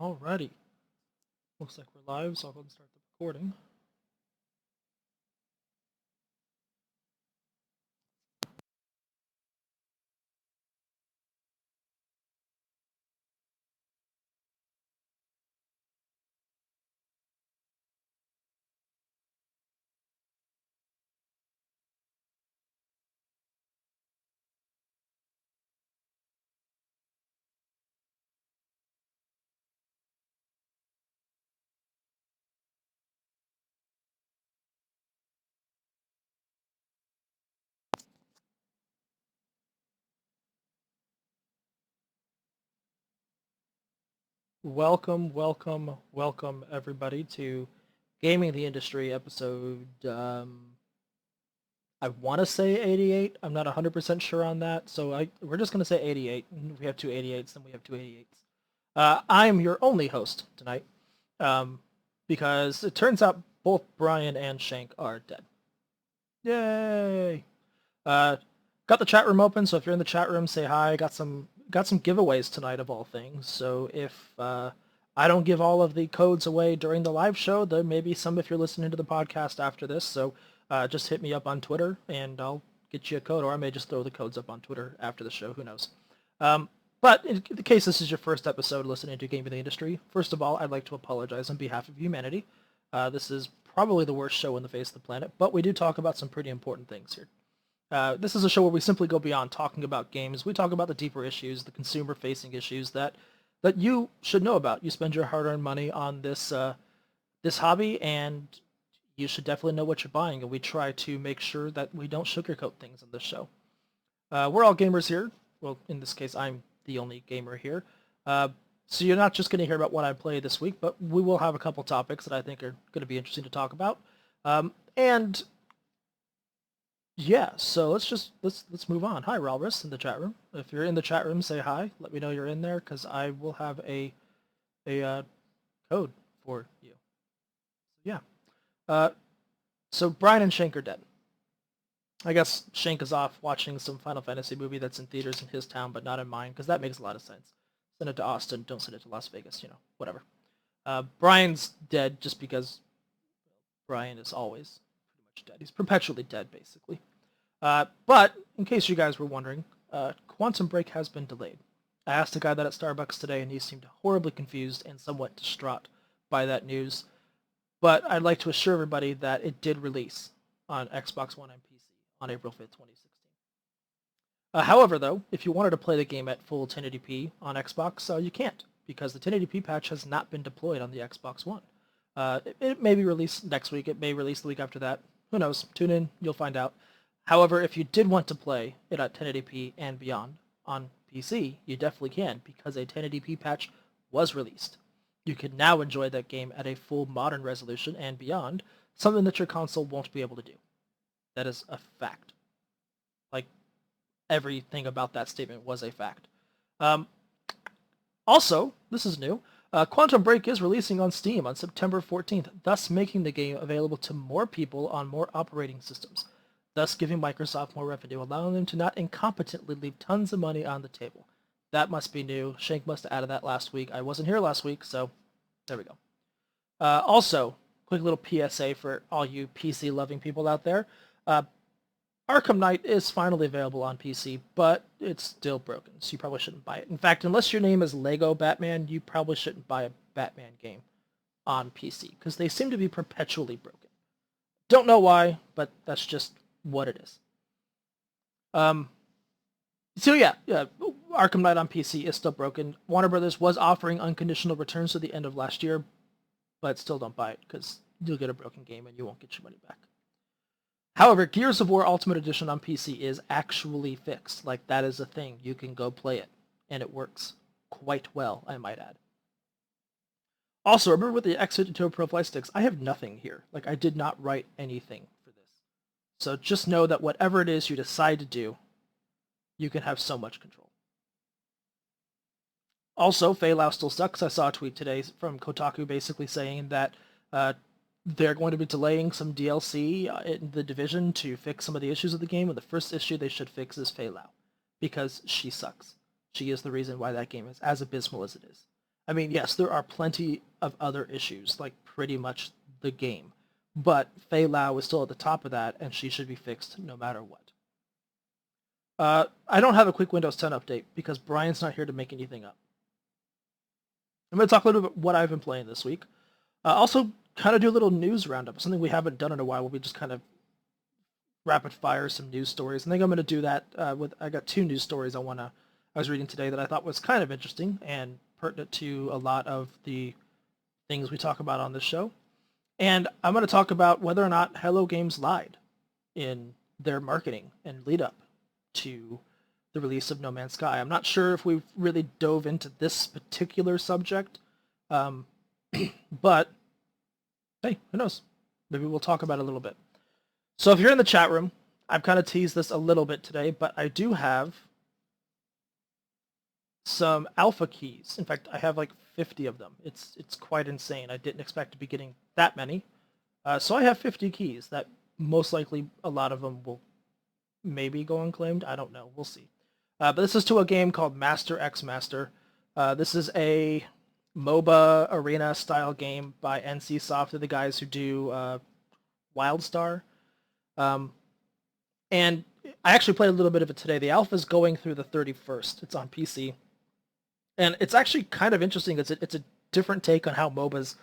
Alrighty. Looks like we're live, so I'll go and start the recording. Welcome, everybody to Gaming the Industry episode, I want to say 88. I'm not 100% sure on that, so we're just going to say 88. We have two 88s, then we have two 88s. I'm your only host tonight, um, because it turns out both Brian and Shank are dead. Yay! Uh, got the chat room open, so if you're in the chat room, say hi. Got some giveaways tonight of all things. So if I don't give all of the codes away during the live show, there may be some if you're listening to the podcast after this. So just hit me up on Twitter and I'll get you a code, or I may just throw the codes up on Twitter after the show. Who knows? But in the case this is your first episode listening to Game of the Industry, first of all, I'd like to apologize on behalf of humanity. This is probably the worst show on the face of the planet, but we do talk about some pretty important things here. This is a show where we simply go beyond talking about games. We talk about the deeper issues, the consumer-facing issues that you should know about. You spend your hard-earned money on this hobby, and you should definitely know what you're buying. And we try to make sure that we don't sugarcoat things on this show. We're all gamers here. Well, in this case, I'm the only gamer here. So you're not just going to hear about what I play this week, but we will have a couple topics that I think are going to be interesting to talk about. And yeah, so let's move on. Hi, Ralrus in the chat room. If you're in the chat room, say hi. Let me know you're in there because I will have a code for you. Yeah. Uh, so Brian and Shank are dead. I guess Shank is off watching some Final Fantasy movie that's in theaters in his town, but not in mine, because that makes a lot of sense. Send it to Austin. Don't send it to Las Vegas. Whatever. Brian's dead just because Brian is always pretty much dead. He's perpetually dead, basically. But in case you guys were wondering, Quantum Break has been delayed. I asked a guy that at Starbucks today, and he seemed horribly confused and somewhat distraught by that news. But I'd like to assure everybody that it did release on Xbox One and PC on April 5th, 2016. However, though, if you wanted to play the game at full 1080p on Xbox, you can't, because the 1080p patch has not been deployed on the Xbox One. It may be released next week. It may release the week after that. Who knows? Tune in. You'll find out. However, if you did want to play it at 1080p and beyond on PC, you definitely can, because a 1080p patch was released. You can now enjoy that game at a full modern resolution and beyond, something that your console won't be able to do. That is a fact. Like, everything about that statement was a fact. Um, Also, this is new. Quantum Break is releasing on Steam on September 14th, thus making the game available to more people on more operating systems, thus giving Microsoft more revenue, allowing them to not incompetently leave tons of money on the table. That must be new. Shank must have added that last week. I wasn't here last week, so there we go. Also, quick little PSA for all you PC-loving people out there. Arkham Knight is finally available on PC, but it's still broken, so you probably shouldn't buy it. In fact, unless your name is Lego Batman, you probably shouldn't buy a Batman game on PC, because they seem to be perpetually broken. Don't know why, but that's just what it is. Um, so yeah, Arkham Knight on PC is still broken. Warner Brothers was offering unconditional returns to the end of last year, but still don't buy it, because you'll get a broken game and you won't get your money back. However, Gears of War Ultimate Edition on PC is actually fixed. Like, that is a thing. You can go play it, and it works quite well, I might add. Also, remember with the X52 Pro Flight Sticks, I have nothing here. Like, I did not write anything for this. So just know that whatever it is you decide to do, you can have so much control. Also, Feilau still sucks. I saw a tweet today from Kotaku basically saying that they're going to be delaying some DLC in The Division to fix some of the issues of the game, and the first issue they should fix is Feilau, because she sucks. She is the reason why that game is as abysmal as it is. I mean, yes, there are plenty of other issues, like pretty much the game, but Fei Lao is still at the top of that, and she should be fixed no matter what. I don't have a quick Windows 10 update because Brian's not here to make anything up. I'm going to talk a little bit about what I've been playing this week. Also, kind of do a little news roundup, something we haven't done in a while, where we just kind of rapid fire some news stories. I think I'm going to do that I got 2 news stories I was reading today that I thought was kind of interesting and pertinent to a lot of the things we talk about on this show. And I'm going to talk about whether or not Hello Games lied in their marketing and lead up to the release of No Man's Sky. I'm not sure if we've really dove into this particular subject, but hey, who knows? Maybe we'll talk about it a little bit. So if you're in the chat room, I've kind of teased this a little bit today, but I do have some alpha keys. In fact, I have like 50 of them. It's quite insane. I didn't expect to be getting that many. So I have 50 keys that most likely a lot of them will maybe go unclaimed. I don't know. We'll see. But this is to a game called Master X Master. This is a MOBA arena style game by NCSoft. They're the guys who do WildStar. And I actually played a little bit of it today. The alpha is going through the 31st. It's on PC. And it's actually kind of interesting. It's a different take on how MOBAs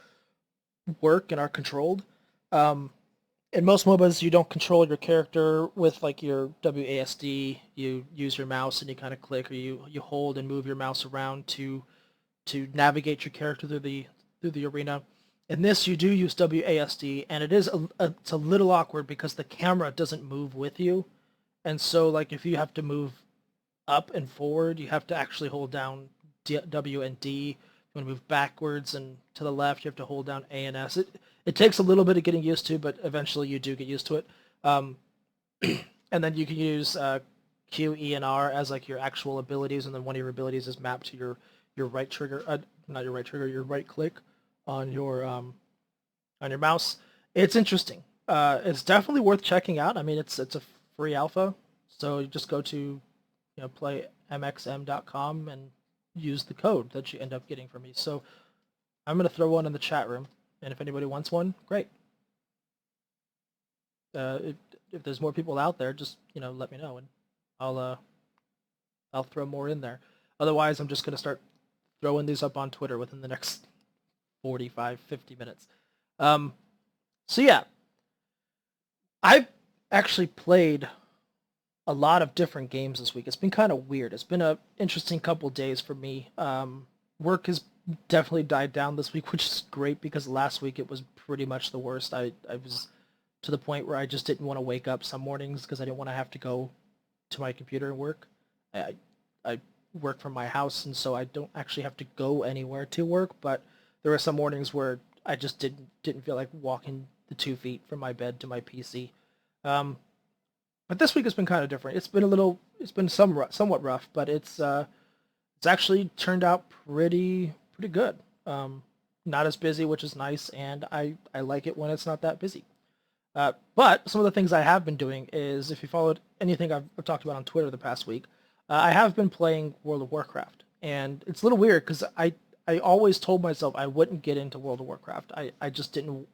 work and are controlled. In most MOBAs, you don't control your character with like your WASD. You use your mouse and you kind of click, or you hold and move your mouse around to navigate your character through the arena. In this, you do use WASD, and it's a little awkward because the camera doesn't move with you, and so like if you have to move up and forward, you have to actually hold down W and D. If you want to move backwards and to the left, you have to hold down A and S. It takes a little bit of getting used to, but eventually you do get used to it. And then you can use Q, E, and R as like your actual abilities, and then one of your abilities is mapped to your right trigger, not your right trigger, your right click on your mouse. It's interesting. It's definitely worth checking out. I mean, it's a free alpha, so you just go to playmxm.com and use the code that you end up getting from me. So I'm going to throw one in the chat room, and if anybody wants one, great. If there's more people out there, just let me know, and I'll throw more in there. Otherwise, I'm just going to start throwing these up on Twitter within the next 45, 50 minutes. So yeah, I've actually played a lot of different games this week. It's been kind of weird. It's been an interesting couple days for me. Work has definitely died down this week, which is great because last week it was pretty much the worst. I was to the point where I just didn't want to wake up some mornings because I didn't want to have to go to my computer and work. I work from my house, and so I don't actually have to go anywhere to work, but there were some mornings where I just didn't feel like walking the 2 feet from my bed to my PC. But this week has been kind of different. It's been somewhat rough, but it's actually turned out pretty good. Not as busy, which is nice, and I like it when it's not that busy. But some of the things I have been doing is, if you followed anything I've talked about on Twitter the past week, I have been playing World of Warcraft, and it's a little weird because I always told myself I wouldn't get into World of Warcraft. I just didn't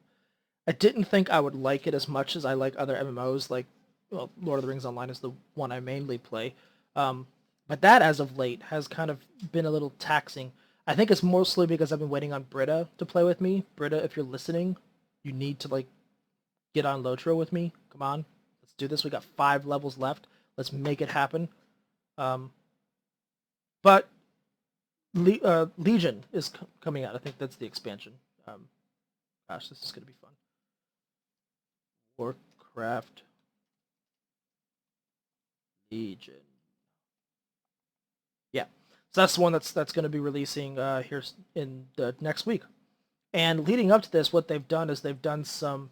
think I would like it as much as I like other MMOs, like, well, Lord of the Rings Online is the one I mainly play. But that, as of late, has kind of been a little taxing. I think it's mostly because I've been waiting on Britta to play with me. Britta, if you're listening, you need to, like, get on Lotro with me. Come on. Let's do this. We got 5 levels left. Let's make it happen. But Legion is coming out. I think that's the expansion. Gosh, this is going to be fun. Warcraft Legion. Yeah, so that's the one that's going to be releasing here in the next week. And leading up to this, what they've done is they've done some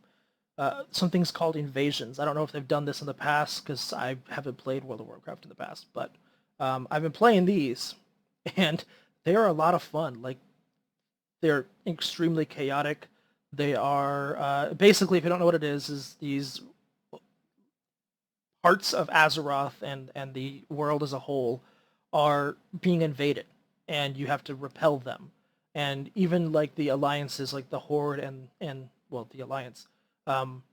things called invasions. I don't know if they've done this in the past because I haven't played World of Warcraft in the past, but I've been playing these, and they are a lot of fun. Like, they're extremely chaotic. They are basically, if you don't know what it is these parts of Azeroth and the world as a whole are being invaded, and you have to repel them. and even like the alliances, like the Horde and well, the Alliance, um,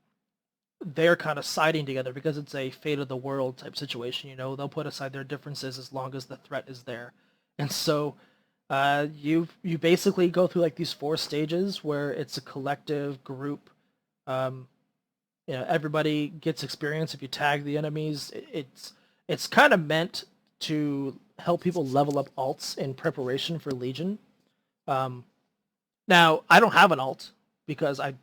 they're kind of siding together because it's a fate of the world type situation. You know, they'll put aside their differences as long as the threat is there, and so you basically go through like these 4 stages where it's a collective group. Um, you know, everybody gets experience if you tag the enemies. It's kind of meant to help people level up alts in preparation for Legion. Um, Now, I don't have an alt because I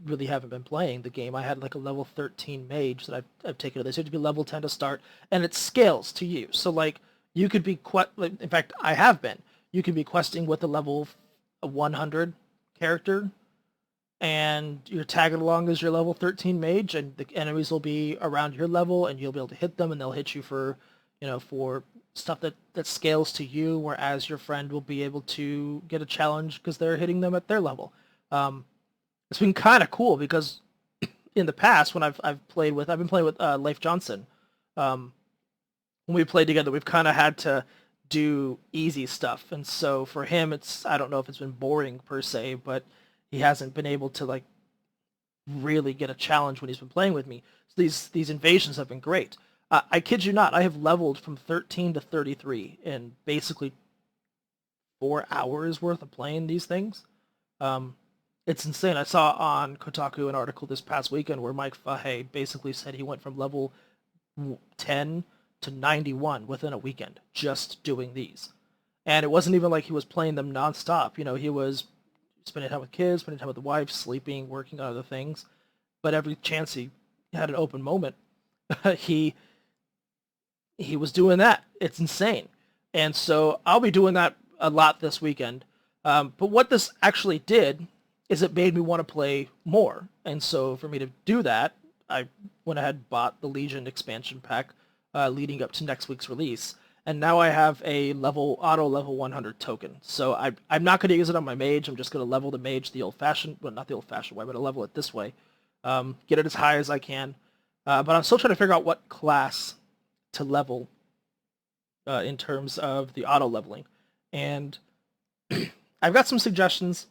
really haven't been playing the game. I had like a level 13 mage that I've taken to this. You have to be level 10 to start, and it scales to you. So like you could be in fact, I have been. You can be questing with a level 100 character, and you're tagging along as your level 13 mage, and the enemies will be around your level, and you'll be able to hit them, and they'll hit you for, you know, for stuff that scales to you, whereas your friend will be able to get a challenge because they're hitting them at their level. Um, it's been kind of cool because in the past when I've been playing with Leif Johnson. Um, when we played together, we've kind of had to do easy stuff, and so for him, I don't know if it's been boring per se, but he hasn't been able to like really get a challenge when he's been playing with me. So these invasions have been great. I kid you not, I have leveled from 13 to 33 in basically 4 hours worth of playing these things. Um, it's insane. I saw on Kotaku an article this past weekend where Mike Fahey basically said he went from level 10 to 91 within a weekend just doing these. And it wasn't even like he was playing them nonstop. You know, he was spending time with kids, spending time with the wife, sleeping, working on other things. But every chance he had an open moment, he he was doing that. It's insane. And so I'll be doing that a lot this weekend. But what this actually did is it made me want to play more. And so for me to do that, I went ahead and bought the Legion expansion pack leading up to next week's release. And now I have a auto level 100 token. So I'm not going to use it on my mage. I'm just going to level the mage the old-fashioned, well, not the old-fashioned way, but I'll level it this way. Get it as high as I can. But I'm still trying to figure out what class to level in terms of the auto leveling. And I've got some suggestions.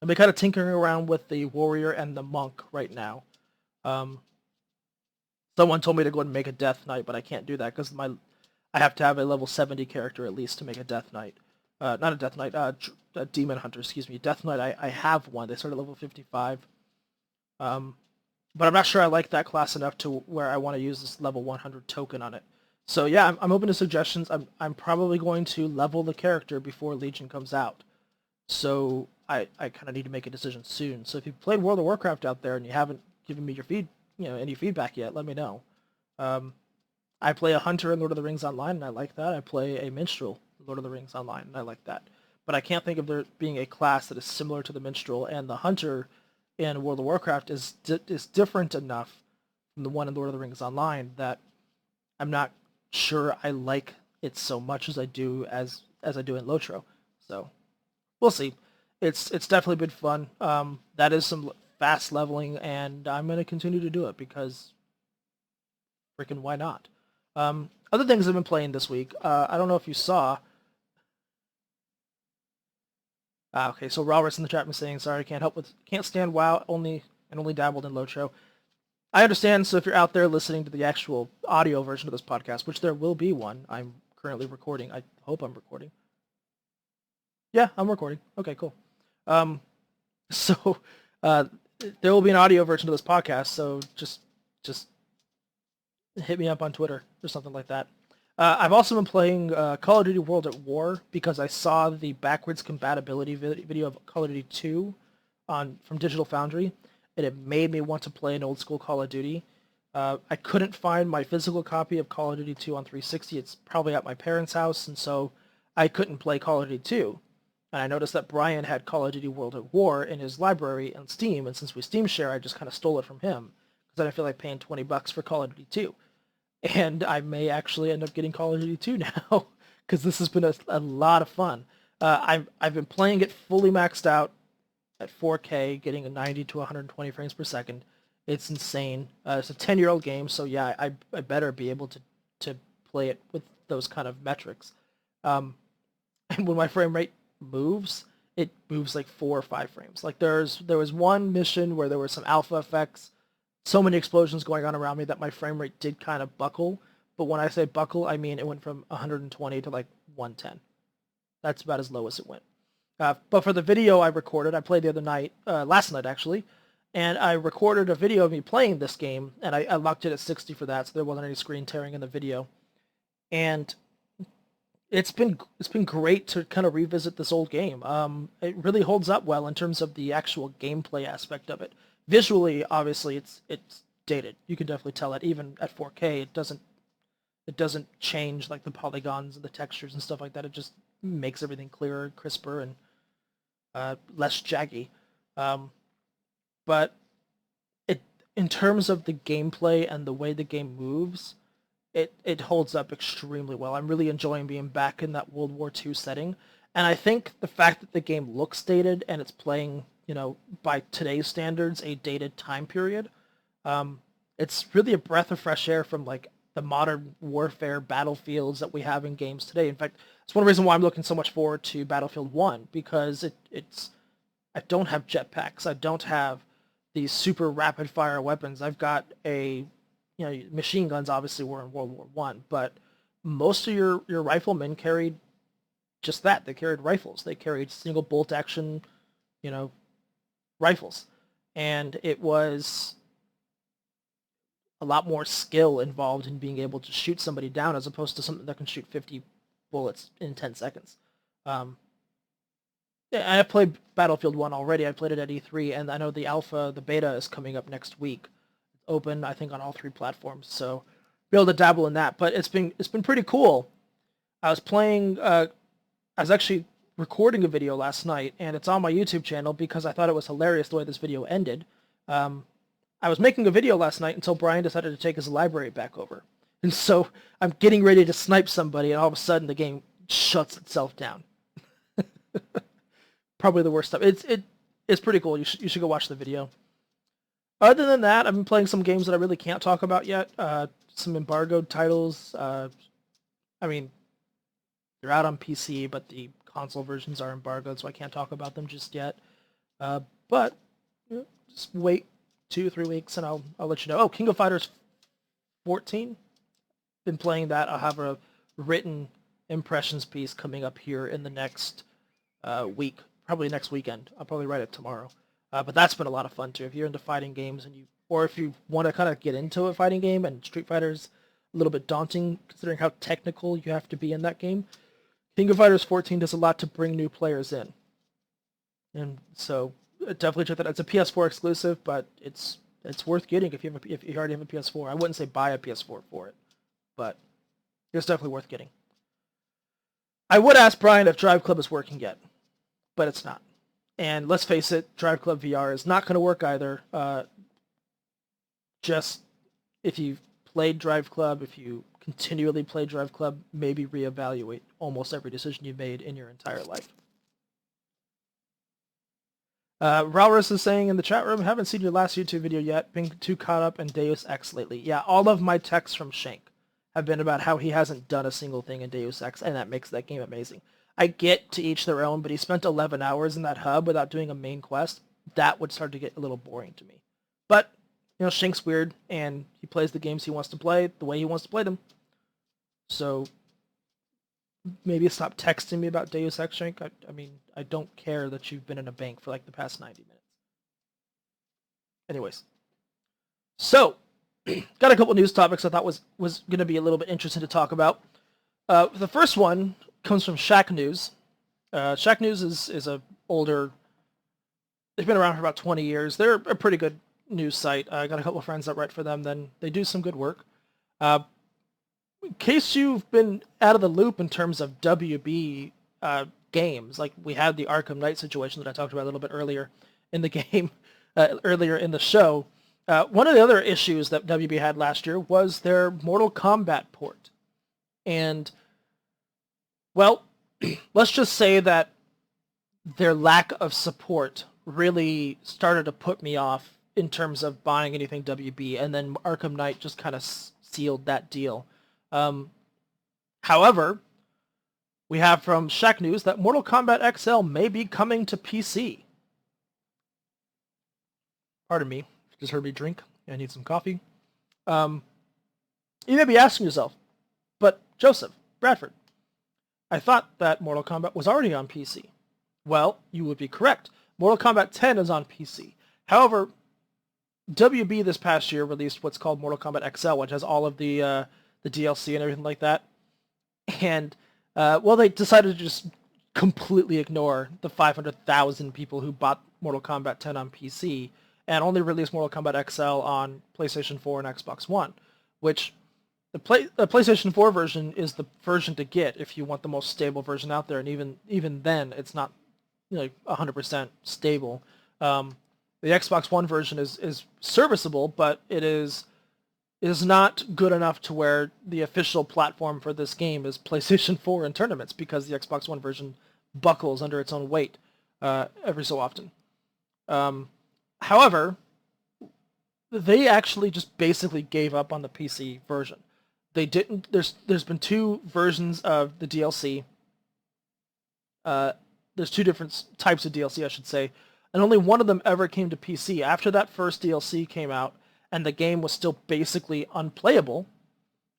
I've been kind of tinkering around with the warrior and the monk right now. Someone told me to go and make a death knight, but I can't do that because I have to have a level 70 character at least to make a death knight. Not a death knight, a demon hunter, excuse me. Death knight, I have one. They start at level 55. But I'm not sure I like that class enough to where I want to use this level 100 token on it. So yeah, I'm open to suggestions. I'm probably going to level the character before Legion comes out. So I kind of need to make a decision soon. So if you've played World of Warcraft out there and you haven't given me your any feedback yet, let me know. I play a hunter in Lord of the Rings Online, and I like that. I play a minstrel in Lord of the Rings Online, and I like that. But I can't think of there being a class that is similar to the minstrel, and the hunter in World of Warcraft is different enough from the one in Lord of the Rings Online that I'm not sure I like it so much as I do I do in Lotro. So we'll see. It's definitely been fun. That is some fast leveling, and I'm gonna continue to do it because freaking why not? Other things I've been playing this week. I don't know if you saw. Okay, so Robert's in the chat room saying, "Sorry, can't stand WoW. Only dabbled in Lotro." I understand. So if you're out there listening to the actual audio version of this podcast, which there will be one, I'm currently recording. I hope I'm recording. Yeah, I'm recording. Okay, cool. Um, so there will be an audio version of this podcast. So just hit me up on Twitter or something like that. I've also been playing Call of Duty World at War because I saw the backwards compatibility video of Call of Duty 2 from Digital Foundry, and it made me want to play an old school Call of Duty. I couldn't find my physical copy of Call of Duty 2 on 360. It's probably at my parents' house, and so I couldn't play Call of Duty 2. And I noticed that Brian had Call of Duty World at War in his library on Steam, and since we Steam share, I just kind of stole it from him because I didn't feel like paying $20 for Call of Duty 2. And I may actually end up getting Call of Duty 2 now because this has been a lot of fun. I've been playing it fully maxed out at 4K, getting a 90 to 120 frames per second. It's insane. It's a 10-year-old game, so yeah, I better be able to play it with those kind of metrics. And when my frame rate moves, it moves like 4 or 5 frames. Like there was one mission where there were some alpha effects, so many explosions going on around me that my frame rate did kind of buckle. But when I say buckle, I mean it went from 120 to like 110. That's about as low as it went. But for the video I recorded, I played the other night, last night actually, and I recorded a video of me playing this game, and I locked it at 60 for that, so there wasn't any screen tearing in the video. And it's been great to kind of revisit this old game. It really holds up well in terms of the actual gameplay aspect of it. Visually, obviously, it's dated. You can definitely tell it. Even at 4K, it doesn't change like the polygons and the textures and stuff like that. It just makes everything clearer, crisper, and less jaggy. But in terms of the gameplay and the way the game moves, it holds up extremely well. I'm really enjoying being back in that World War II setting, and I think the fact that the game looks dated and it's playing, by today's standards, a dated time period, it's really a breath of fresh air from like the modern warfare battlefields that we have in games today. In fact, it's one reason why I'm looking so much forward to Battlefield 1, because I don't have jetpacks. I don't have these super rapid fire weapons. I've got machine guns obviously were in World War One, but most of your riflemen carried just that. They carried rifles. They carried single bolt action, rifles. And it was a lot more skill involved in being able to shoot somebody down as opposed to something that can shoot 50 bullets in 10 seconds. I played Battlefield 1 already. I played it at E3, and I know the beta is coming up next week. Open, I think, on all 3 platforms, so be able to dabble in that. But it's been pretty cool. I was actually recording a video last night, and it's on my YouTube channel because I thought it was hilarious the way this video ended. I was making a video last night until Brian decided to take his library back over. And so I'm getting ready to snipe somebody, and all of a sudden the game shuts itself down. Probably the worst stuff. It's pretty cool. You should go watch the video. Other than that, I've been playing some games that I really can't talk about yet. Some embargoed titles. I mean, they're out on PC, but the console versions are embargoed, so I can't talk about them just yet. But just wait 2-3 weeks, and I'll let you know. Oh, King of Fighters 14. Been playing that. I'll have a written impressions piece coming up here in the next week, probably next weekend. I'll probably write it tomorrow. But that's been a lot of fun too. If you're into fighting games or if you want to kind of get into a fighting game, and Street Fighter's a little bit daunting considering how technical you have to be in that game, King of Fighters 14 does a lot to bring new players in. And so definitely check that out. It's a PS4 exclusive, but it's worth getting if you already have a PS4. I wouldn't say buy a PS4 for it, but it's definitely worth getting. I would ask Brian if Drive Club is working yet, but it's not. And let's face it, Drive Club VR is not going to work either. Just if you've played Drive Club, if you continually play Drive Club, maybe reevaluate almost every decision you've made in your entire life. Ralrus is saying in the chat room, haven't seen your last YouTube video yet. Been too caught up in Deus Ex lately. Yeah, all of my texts from Shank have been about how he hasn't done a single thing in Deus Ex, and that makes that game amazing. I get to each their own, but he spent 11 hours in that hub without doing a main quest. That would start to get a little boring to me. But, Shank's weird, and he plays the games he wants to play the way he wants to play them. So, maybe stop texting me about Deus Ex, Shank. I mean, I don't care that you've been in a bank for like the past 90 minutes. Anyways. So, got a couple news topics I thought was going to be a little bit interesting to talk about. The first one comes from Shack News. Shack News is a older... They've been around for about 20 years. They're a pretty good news site. I got a couple of friends that write for them. Then they do some good work. In case you've been out of the loop in terms of WB games, like we had the Arkham Knight situation that I talked about a little bit earlier in the game, earlier in the show. One of the other issues that WB had last year was their Mortal Kombat port. And, well, let's just say that their lack of support really started to put me off in terms of buying anything WB, and then Arkham Knight just kind of sealed that deal. However, We have from Shack News that Mortal Kombat XL may be coming to PC. Pardon me, just heard me drink. I need some coffee. You may be asking yourself, but Joseph, Bradford, I thought that Mortal Kombat was already on PC. Well, you would be correct. Mortal Kombat 10 is on PC. However, WB this past year released what's called Mortal Kombat XL, which has all of the DLC and everything like that. And, well, they decided to just completely ignore the 500,000 people who bought Mortal Kombat 10 on PC and only released Mortal Kombat XL on PlayStation 4 and Xbox One, which the PlayStation 4 version is the version to get if you want the most stable version out there, and even then, it's not 100% stable. The Xbox One version is serviceable, but it is not good enough to where the official platform for this game is PlayStation 4 in tournaments, because the Xbox One version buckles under its own weight every so often. However, they actually just basically gave up on the PC version. They didn't. There's been two versions of the DLC. There's two different types of DLC, I should say, and only one of them ever came to PC. After that first DLC came out, and the game was still basically unplayable,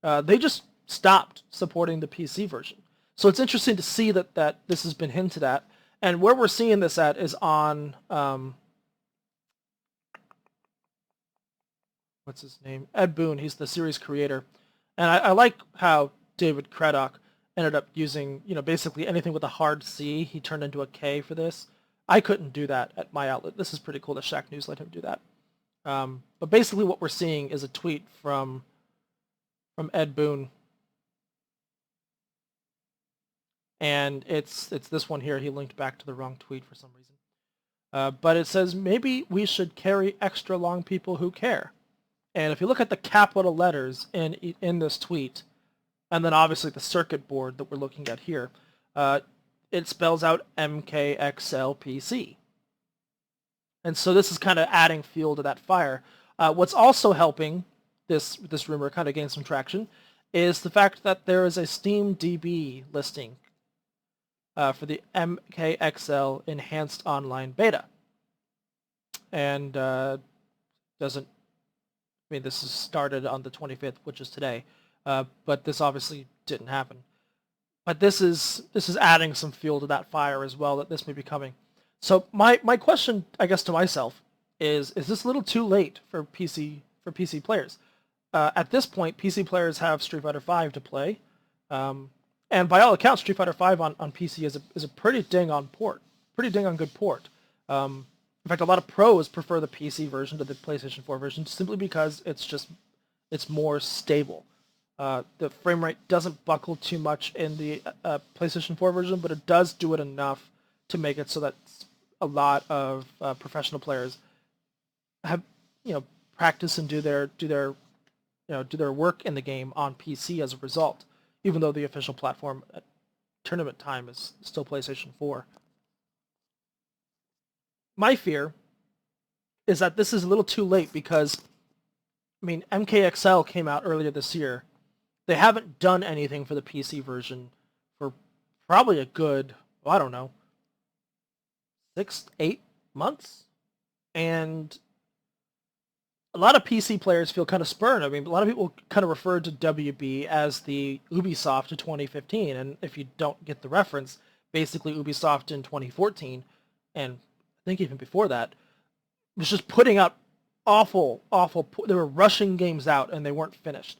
they just stopped supporting the PC version. So it's interesting to see that this has been hinted at, and where we're seeing this at is on what's his name? Ed Boon. He's the series creator. And I like how David Craddock ended up using, basically anything with a hard C, he turned into a K for this. I couldn't do that at my outlet. This is pretty cool that Shack News let him do that. But basically what we're seeing is a tweet from Ed Boon. And it's this one here. He linked back to the wrong tweet for some reason. But it says, maybe we should carry extra long people who care. And if you look at the capital letters in this tweet, and then obviously the circuit board that we're looking at here, it spells out MKXLPC. And so this is kind of adding fuel to that fire. What's also helping this rumor kind of gain some traction is the fact that there is a Steam DB listing for the MKXL Enhanced Online Beta. And this is started on the 25th, which is today, but this obviously didn't happen. But this is adding some fuel to that fire as well, that this may be coming. So my question, I guess, to myself is this a little too late for PC players? At this point, PC players have Street Fighter V to play, and by all accounts, Street Fighter V on PC is a pretty dang on good port. In fact, a lot of pros prefer the PC version to the PlayStation 4 version simply because it's more stable. The frame rate doesn't buckle too much in the PlayStation 4 version, but it does do it enough to make it so that a lot of professional players have practice and do their work in the game on PC as a result, even though the official platform at tournament time is still PlayStation 4. My fear is that this is a little too late because, MKXL came out earlier this year. They haven't done anything for the PC version for probably a good, 6-8 months. And a lot of PC players feel kind of spurned. A lot of people kind of referred to WB as the Ubisoft of 2015. And if you don't get the reference, basically Ubisoft in 2014, and I think even before that, was just putting out awful. They were rushing games out and they weren't finished.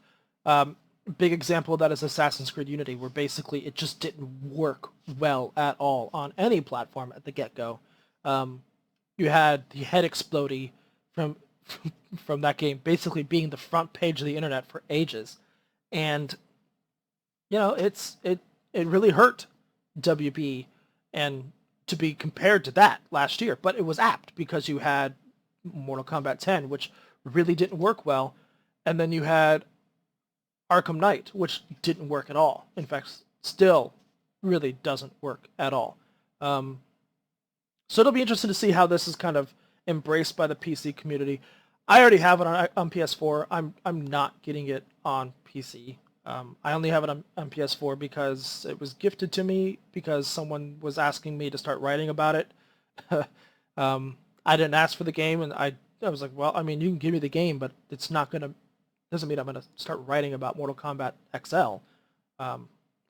Big example of that is Assassin's Creed Unity, where basically it just didn't work well at all on any platform at the get-go. You had the head explodey from that game basically being the front page of the internet for ages, and it really hurt WB and to be compared to that last year, but it was apt because you had Mortal Kombat 10, which really didn't work well, and then you had Arkham Knight, which didn't work at all. In fact, still really doesn't work at all. So it'll be interesting to see how this is kind of embraced by the PC community. I already have it on PS4. I'm not getting it on PC. I only have it on PS4 because it was gifted to me because someone was asking me to start writing about it. I didn't ask for the game, and I was like, well, I mean, you can give me the game, but it's not gonna doesn't mean I'm gonna start writing about Mortal Kombat XL.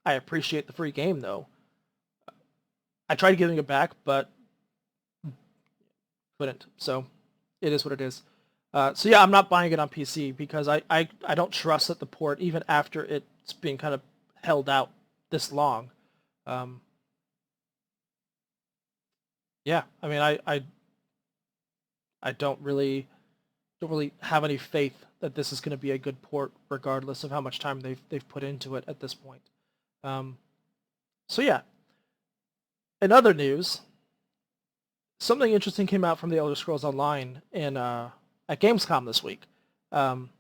I appreciate the free game though. I tried giving it back, but couldn't. So it is what it is. So yeah, I'm not buying it on PC because I don't trust that the port, even after it's being kind of held out this long. Um, yeah, I mean, I don't really have any faith that this is going to be a good port, regardless of how much time they've put into it at this point. Um, so yeah, in other news, something interesting came out from the Elder Scrolls Online at Gamescom this week. Um,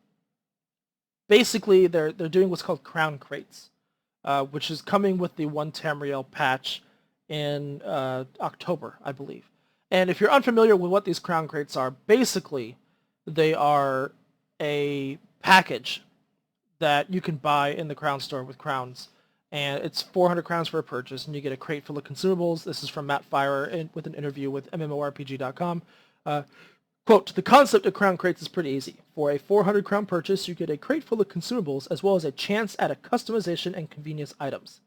Basically, they're doing what's called crown crates, which is coming with the 1 Tamriel patch in October, I believe. And if you're unfamiliar with what these crown crates are, basically they are a package that you can buy in the Crown store with crowns. And it's 400 crowns for a purchase, and you get a crate full of consumables. This is from Matt Fire with an interview with MMORPG.com. Quote, the concept of crown crates is pretty easy. For a 400 crown purchase, you get a crate full of consumables, as well as a chance at a customization and convenience items.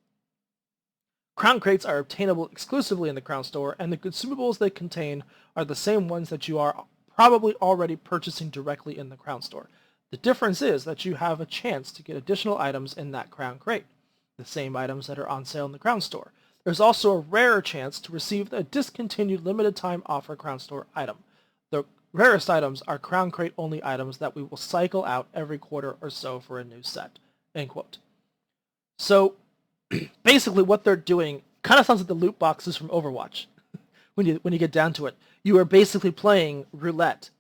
Crown crates are obtainable exclusively in the Crown store, and the consumables they contain are the same ones that you are probably already purchasing directly in the Crown store. The difference is that you have a chance to get additional items in that Crown crate, the same items that are on sale in the Crown store. There's also a rarer chance to receive a discontinued limited time offer Crown store item. The rarest items are Crown crate only items that we will cycle out every quarter or so for a new set. End quote. So basically what they're doing kind of sounds like the loot boxes from Overwatch. when you get down to it, you are basically playing roulette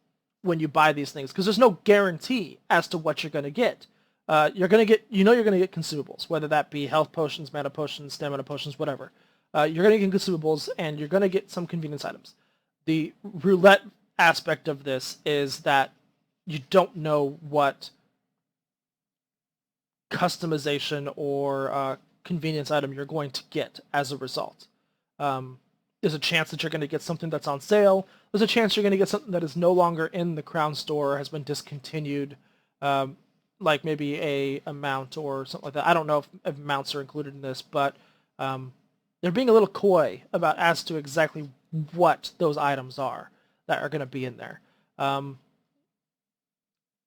when you buy these things because there's no guarantee as to what you're going to get. You're going to get, you're going to get consumables, whether that be health potions, mana potions, stamina potions, whatever. You're going to get consumables, and you're going to get some convenience items. The roulette aspect of this is that you don't know what customization or convenience item you're going to get as a result. There's a chance that you're going to get something that's on sale. There's a chance you're going to get something that is no longer in the Crown store, has been discontinued, like maybe a mount or something like that. I don't know if mounts are included in this, but they're being a little coy about as to exactly what those items are that are going to be in there. The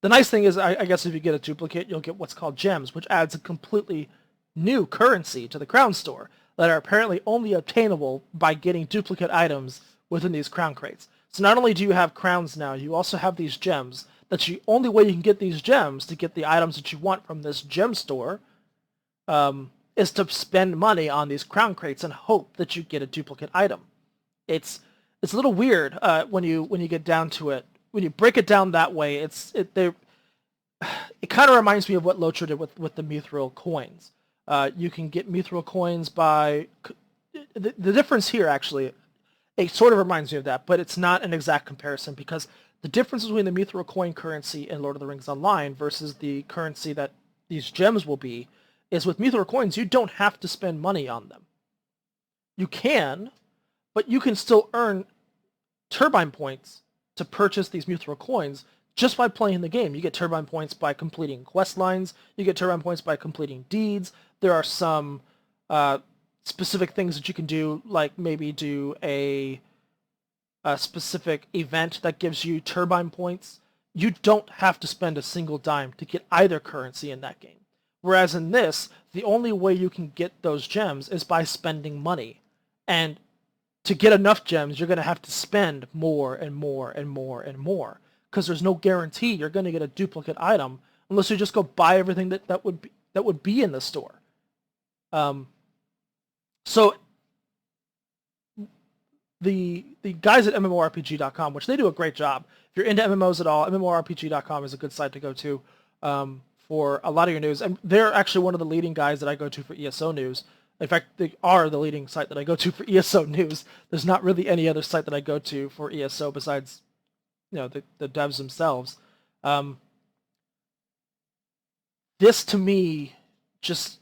nice thing is, I guess if you get a duplicate, you'll get what's called gems, which adds a completely new currency to the Crown store that are apparently only obtainable by getting duplicate items within these crown crates. So not only do you have crowns now, you also have these gems. That's the only way you can get these gems to get the items that you want from this gem store is to spend money on these crown crates and hope that you get a duplicate item. It's a little weird when you get down to it. When you break it down that way, it kind of reminds me of what Locher did with the Mithril coins. You can get Mithril coins by the difference here actually. It sort of reminds me of that, but it's not an exact comparison because the difference between the Mithril coin currency in Lord of the Rings Online versus the currency that these gems will be is with Mithril coins you don't have to spend money on them. You can, but you can still earn turbine points to purchase these Mithril coins just by playing the game. You get turbine points by completing quest lines. You get turbine points by completing deeds. There are some specific things that you can do, like maybe do a specific event that gives you turbine points. You don't have to spend a single dime to get either currency in that game. Whereas in this, the only way you can get those gems is by spending money. And to get enough gems, you're going to have to spend more and more and more and more. Because there's no guarantee you're going to get a duplicate item unless you just go buy everything that would be in the store. So the guys at MMORPG.com, which they do a great job. If you're into MMOs at all, MMORPG.com is a good site to go to for a lot of your news. And they're actually one of the leading guys that I go to for ESO news. In fact, they are the leading site that I go to for ESO news. There's not really any other site that I go to for ESO besides, the devs themselves. This to me just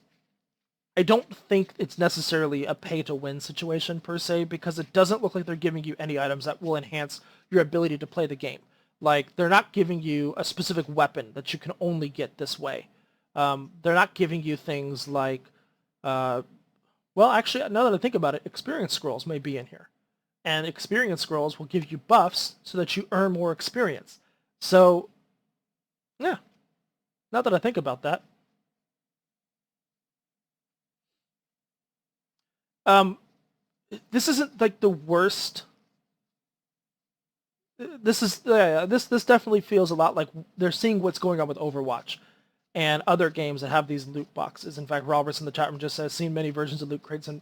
I don't think it's necessarily a pay-to-win situation per se, because it doesn't look like they're giving you any items that will enhance your ability to play the game. Like, they're not giving you a specific weapon that you can only get this way. They're not giving you things like, well, actually, now that I think about it, experience scrolls may be in here. And experience scrolls will give you buffs so that you earn more experience. So, yeah, now that I think about that. This isn't like the worst. This definitely feels a lot like they're seeing what's going on with Overwatch and other games that have these loot boxes. In fact, Roberts in the chat room just says, seen many versions of loot crates in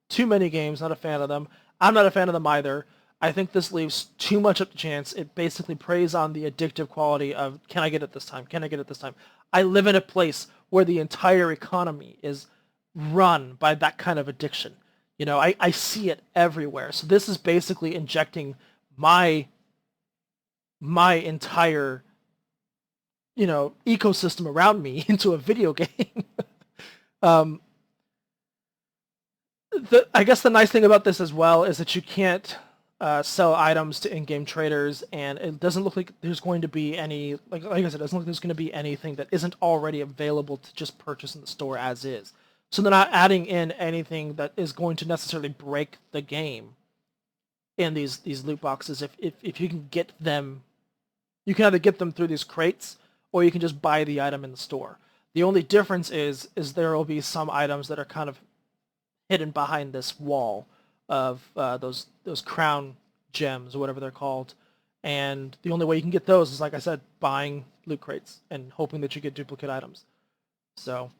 too many games, not a fan of them. I'm not a fan of them either. I think this leaves too much up to chance. It basically preys on the addictive quality of, can I get it this time? Can I get it this time? I live in a place where the entire economy is run by that kind of addiction. You know, I see it everywhere. So this is basically injecting my entire, you know, ecosystem around me into a video game. I guess the nice thing about this as well is that you can't sell items to in-game traders, and it doesn't look like there's going to be any, like I said, it doesn't look like there's going to be anything that isn't already available to just purchase in the store as is. So they're not adding in anything that is going to necessarily break the game in these loot boxes. If you can get them, you can either get them through these crates, or you can just buy the item in the store. The only difference is there will be some items that are kind of hidden behind this wall of those crown gems or whatever they're called, and the only way you can get those is, like I said, buying loot crates and hoping that you get duplicate items. So,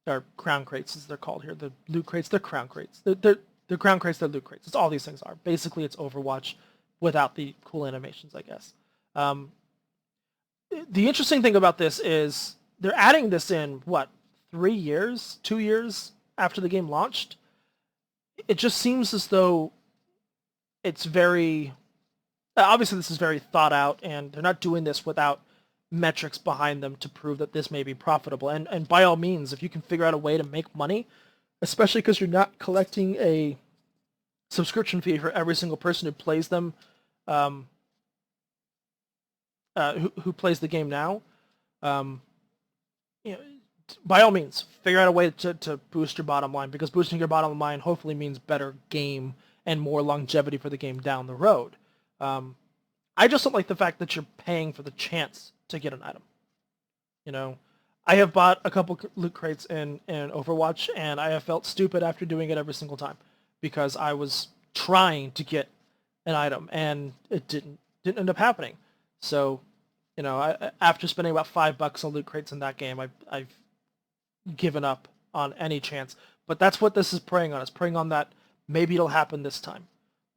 or crown crates as they're called here. The loot crates, they're crown crates. They're crown crates, they're loot crates. It's all these things are. Basically, it's Overwatch without the cool animations, I guess. The interesting thing about this is they're adding this in, what, 3 years? 2 years after the game launched? It just seems as though it's very... Obviously, this is very thought out, and they're not doing this without metrics behind them to prove that this may be profitable. And by all means, if you can figure out a way to make money, especially because you're not collecting a subscription fee for every single person who plays them, who plays the game now, you know, by all means, figure out a way to boost your bottom line, because boosting your bottom line hopefully means better game and more longevity for the game down the road. I just don't like the fact that you're paying for the chance to get an item. You know, I have bought a couple loot crates in Overwatch, and I have felt stupid after doing it every single time, because I was trying to get an item, and it didn't end up happening. So, you know, after spending about $5 on loot crates in that game, I've given up on any chance. But that's what this is preying on. It's preying on that maybe it'll happen this time.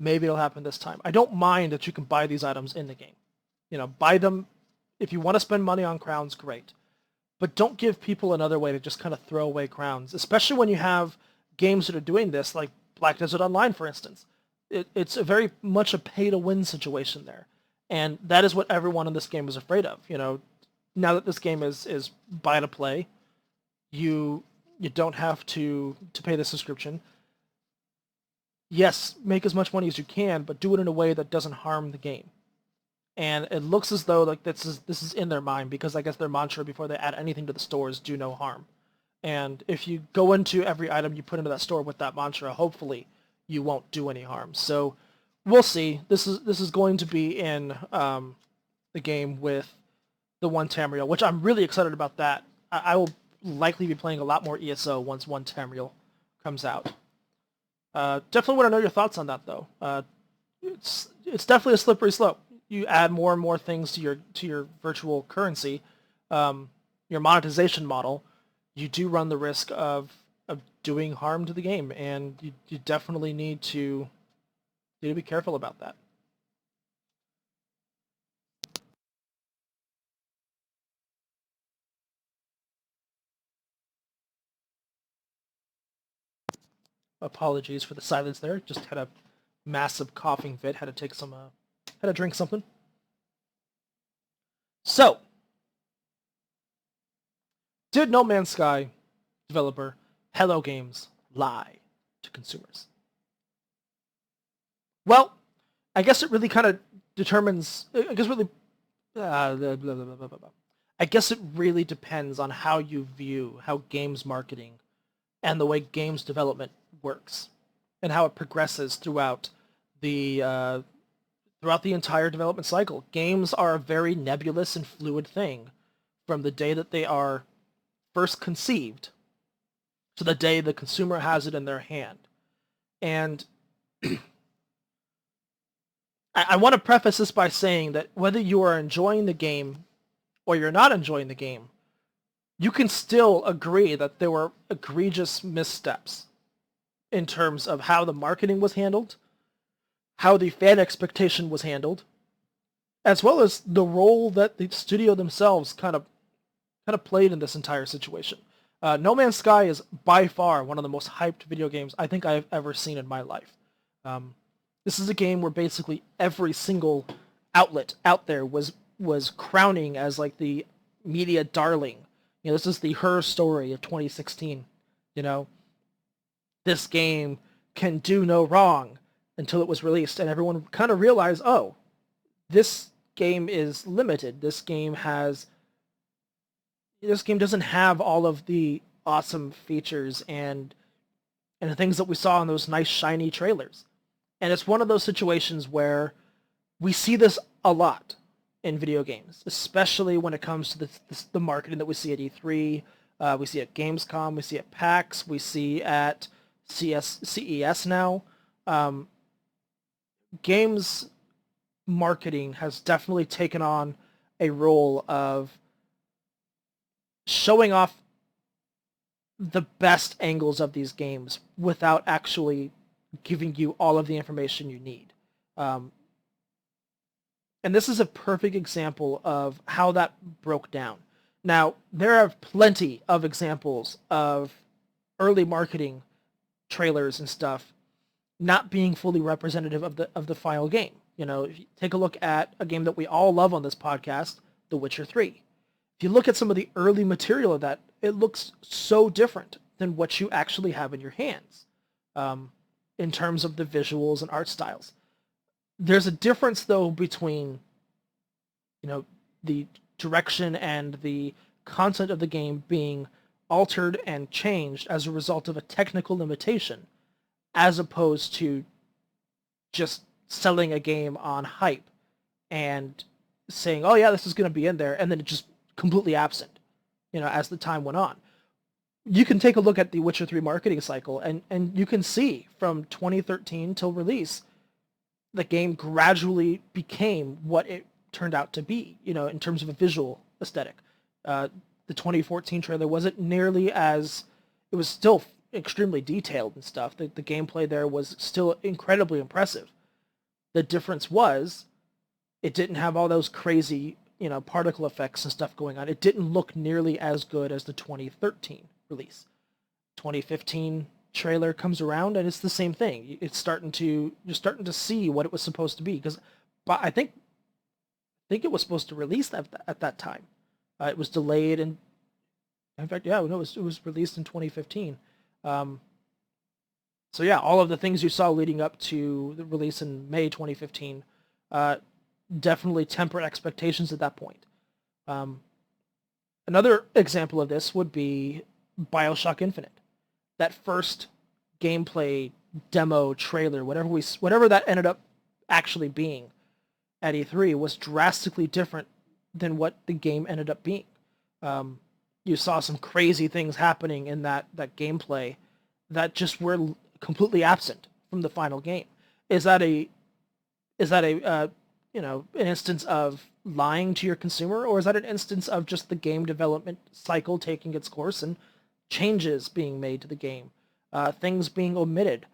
Maybe it'll happen this time. I don't mind that you can buy these items in the game. You know, buy them. If you want to spend money on crowns, great. But don't give people another way to just kind of throw away crowns, especially when you have games that are doing this, like Black Desert Online, for instance. It's a very much a pay-to-win situation there. And that is what everyone in this game is afraid of. You know, now that this game is buy to play, you don't have to pay the subscription. Yes, make as much money as you can, but do it in a way that doesn't harm the game. And it looks as though like this is in their mind, because I guess their mantra before they add anything to the store is do no harm. And if you go into every item you put into that store with that mantra, hopefully you won't do any harm. So we'll see. This is going to be in the game with the 1 Tamriel, which I'm really excited about that. I will likely be playing a lot more ESO once 1 Tamriel comes out. Definitely want to know your thoughts on that, though. It's definitely a slippery slope. You add more and more things to your virtual currency, your monetization model. You do run the risk of doing harm to the game, and you definitely need to be careful about that. Apologies for the silence there. Just had a massive coughing fit. Had to take some. Had to drink something. So, did No Man's Sky developer Hello Games lie to consumers? Well, I guess it really kind of determines. I guess it really depends on how you view how games marketing and the way games development works, and how it progresses the throughout the entire development cycle. Games are a very nebulous and fluid thing from the day that they are first conceived to the day the consumer has it in their hand. And I want to preface this by saying that whether you are enjoying the game or you're not enjoying the game, you can still agree that there were egregious missteps in terms of how the marketing was handled, how the fan expectation was handled, as well as the role that the studio themselves kind of played in this entire situation. No Man's Sky is by far one of the most hyped video games I think I've ever seen in my life. This is a game where basically every single outlet out there was crowning as like the media darling. You know, this is the Her story of 2016. You know, this game can do no wrong until it was released, and everyone kind of realized, oh, this game is limited. This game doesn't have all of the awesome features and the things that we saw in those nice shiny trailers. And it's one of those situations where we see this a lot in video games, especially when it comes to the marketing that we see at E3, we see at Gamescom, we see at PAX, we see at CES now. Games marketing has definitely taken on a role of showing off the best angles of these games without actually giving you all of the information you need. And this is a perfect example of how that broke down. Now, there are plenty of examples of early marketing trailers and stuff not being fully representative of the final game. You know, if you take a look at a game that we all love on this podcast, The Witcher 3. If you look at some of the early material of that, it looks so different than what you actually have in your hands in terms of the visuals and art styles. There's a difference, though, between, you know, the direction and the content of the game being altered and changed as a result of a technical limitation, as opposed to just selling a game on hype and saying, oh yeah, this is going to be in there, and then it just completely absent, you know, as the time went on. You can take a look at the Witcher 3 marketing cycle, and you can see from 2013 till release, the game gradually became what it turned out to be, you know, in terms of a visual aesthetic. The 2014 trailer wasn't nearly as... It was still extremely detailed and stuff. The gameplay there was still incredibly impressive. The difference was it didn't have all those crazy, you know, particle effects and stuff going on. It didn't look nearly as good as the 2013 release. 2015 trailer comes around and it's the same thing. You're starting to see what it was supposed to be, because I think it was supposed to release at that time. It was delayed, and in fact, yeah, no, it was released in 2015. So yeah, all of the things you saw leading up to the release in May 2015 definitely tempered expectations at that point. Another example of this would be BioShock Infinite. That first gameplay demo trailer, whatever that ended up actually being at E3, was drastically different than what the game ended up being. You saw some crazy things happening in that gameplay that just were completely absent from the final game. Is that a you know, an instance of lying to your consumer, or is that an instance of just the game development cycle taking its course and changes being made to the game, things being omitted,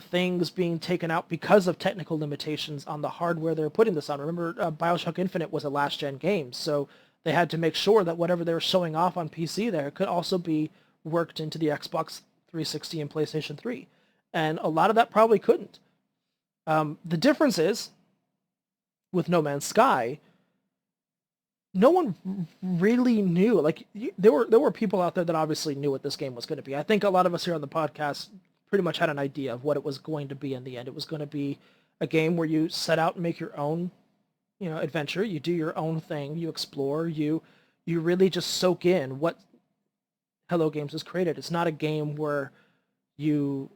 things being taken out because of technical limitations on the hardware they're putting this on? Remember, BioShock Infinite was a last-gen game, so they had to make sure that whatever they were showing off on PC there could also be worked into the Xbox 360 and PlayStation 3. And a lot of that probably couldn't. The difference is, with No Man's Sky, no one really knew. Like there were people out there that obviously knew what this game was going to be. I think a lot of us here on the podcast pretty much had an idea of what it was going to be in the end. It was going to be a game where you set out and make your own, adventure. You do your own thing. You explore. You really just soak in what Hello Games has created. It's not a game where you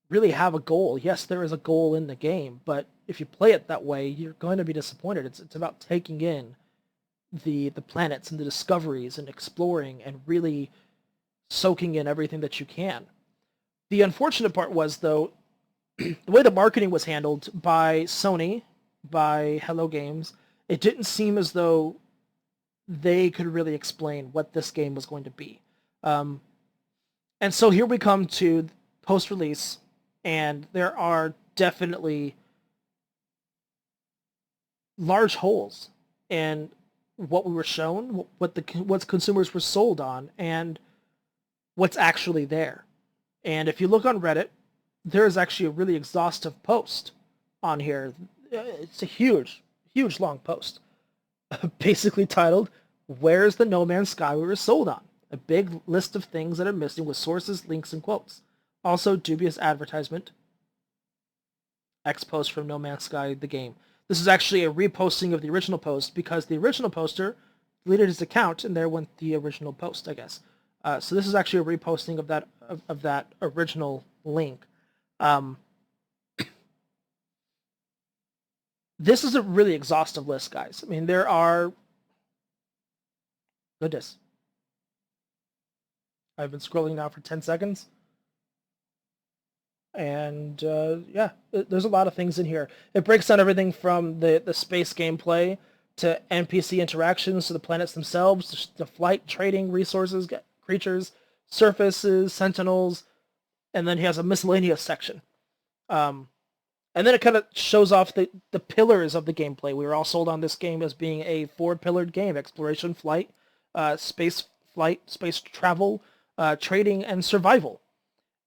really have a goal. Yes, there is a goal in the game, but if you play it that way, you're going to be disappointed. It's about taking in the planets and the discoveries and exploring and really soaking in everything that you can. The unfortunate part was, though, the way the marketing was handled by Sony, by Hello Games, it didn't seem as though they could really explain what this game was going to be. And so here we come to post-release, and there are definitely large holes in what we were shown, what consumers were sold on, and what's actually there. And if you look on Reddit, there's actually a really exhaustive post on here. It's a huge, huge long post, basically titled, "Where's the No Man's Sky we were sold on?" A big list of things that are missing with sources, links, and quotes. Also, dubious advertisement. X post from No Man's Sky, the game. This is actually a reposting of the original post because the original poster deleted his account, and there went the original post, I guess. So this is actually a reposting of that original link. This is a really exhaustive list, guys. I mean, there are... Goodness. I've been scrolling now for 10 seconds. And yeah, there's a lot of things in here. It breaks down everything from the space gameplay to NPC interactions to the planets themselves, to flight, trading, resources, creatures, surfaces, sentinels, and then he has a miscellaneous section. And then it kind of shows off the pillars of the gameplay. We were all sold on this game as being a four-pillared game: exploration, flight, space travel, trading, and survival.